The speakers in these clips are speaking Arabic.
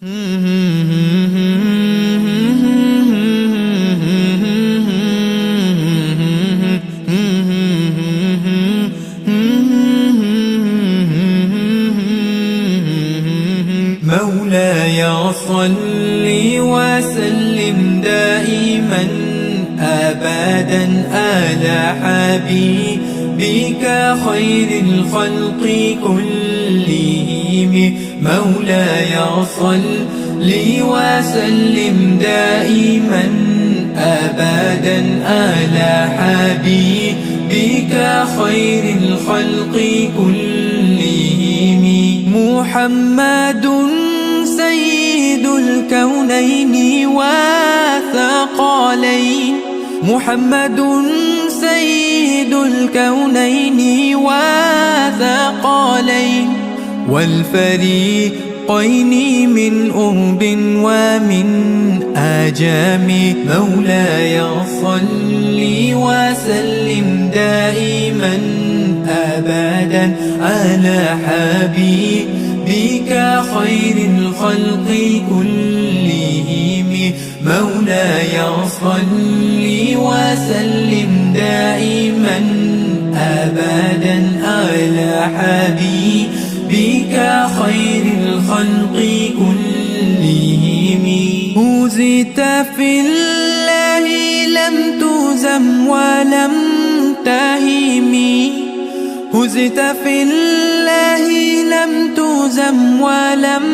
مولاي صل وسلم دائما أبدا على حبيبك خير الخلق كلهم. مولاي صل وسلم دائما أبدا على حبيبك خير الخلق كلهم. محمد سيد الكونين والثقلين، محمد سيد الكونين والثقلين والفريقين من أرب ومن آجام. مولاي صل وسلم دائما أبدا على حبيبك خير الخلق كلهم. مولاي صل وسلم دائما أبدا على حبيبك خير الخلق كلهم. هزت في الله لم تزم ولم تهمي، هزت في الله لم تزم ولم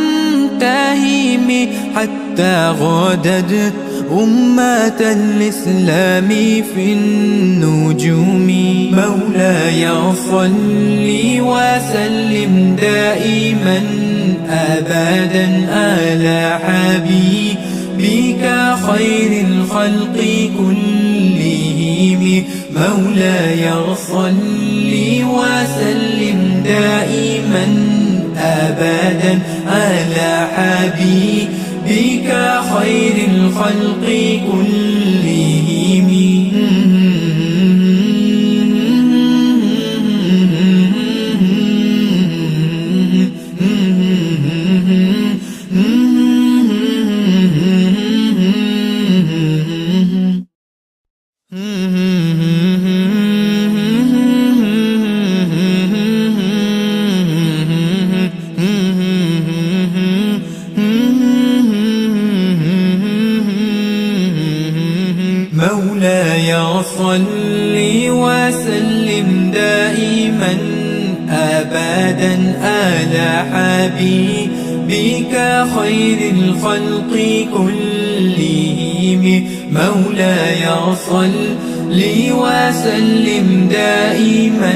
تهم، حتى غادت أمة الإسلام في النجوم. مولاي صل وسلم دائما أبدا على حبيبك خير الخلق كلهم. مولاي صل وسلم دائما أبدا على حبيبك خير الخلق كلهم. مولاي صل وسلم دائما أبدا على حبيبك خير الخلق كلهم. مولاي صل وسلم دائما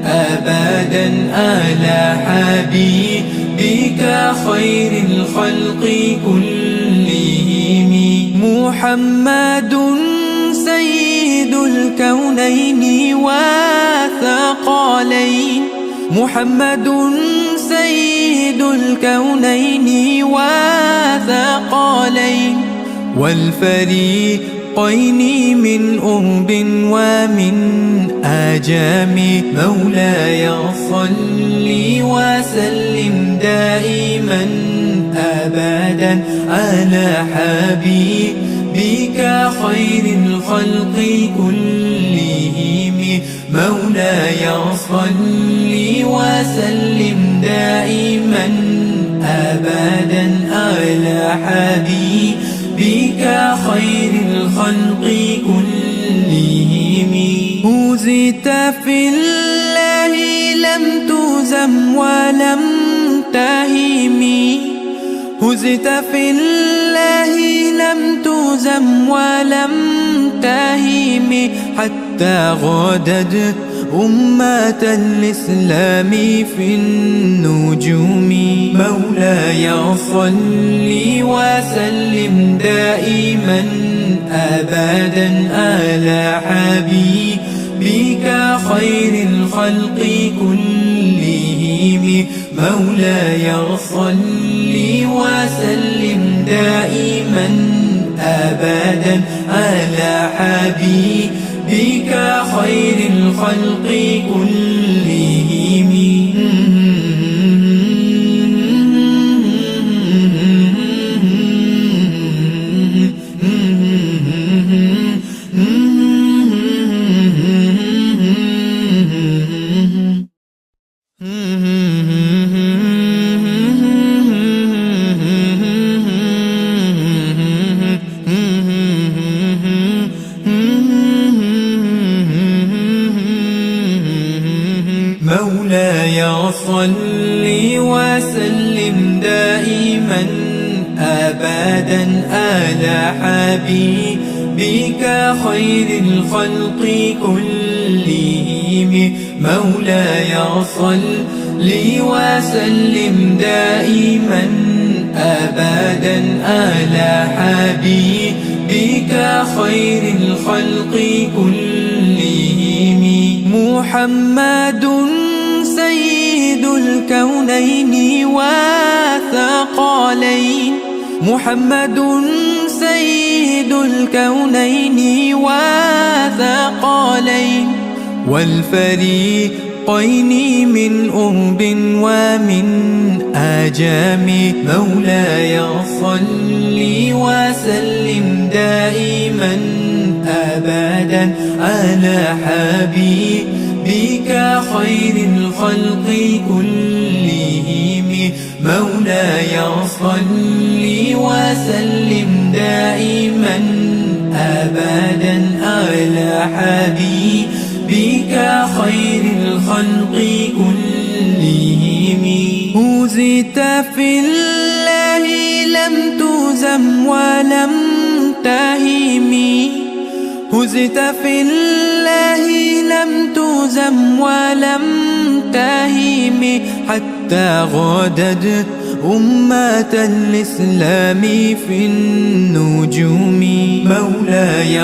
أبدا على حبيبك خير الخلق كلهم. محمد سيد الكونين والثقلين، محمد سيد الكونين والثقلين والفريقين من أرب ومن آجام. مولاي صل وسلم دائما أبدا على حبيبك خير الخلق كلهم. مولاي صل وسلم دائما أبدا على حبيبك خير الخلق كلهم. هزت في الله لم تزم ولم تهمي، هزت في الله لم تزم ولم تهم، حتى غادت أمة الإسلام في النجوم. مولاي صل وسلم دائما أبدا على حبيبك خير الخلق كلهم. مولاي صل وسلم دائما أبدا على حبيبك خير الخلق كلهم. دائما أبدا آل حبيبك خير الخلق كلهم. مولاي صل وسلم دائما أبدا آل حبيبك خير الخلق كلهم. محمد سيد الكونين والثقلين، محمد سيد الكونين والثقلين والفريقين من أرب ومن آجام. مولاي صل وسلم دائما أبدا على حبيبك خير الخلق كلهم. مولاي صل وسلم دائما أبدا على حبيبك خير الخلق كلهم. هزت في الله لم تهزم ولم تهم، هزت في الله لم تهزم ولم تهم، حتى غادت أمة الإسلام في النجوم. مولاي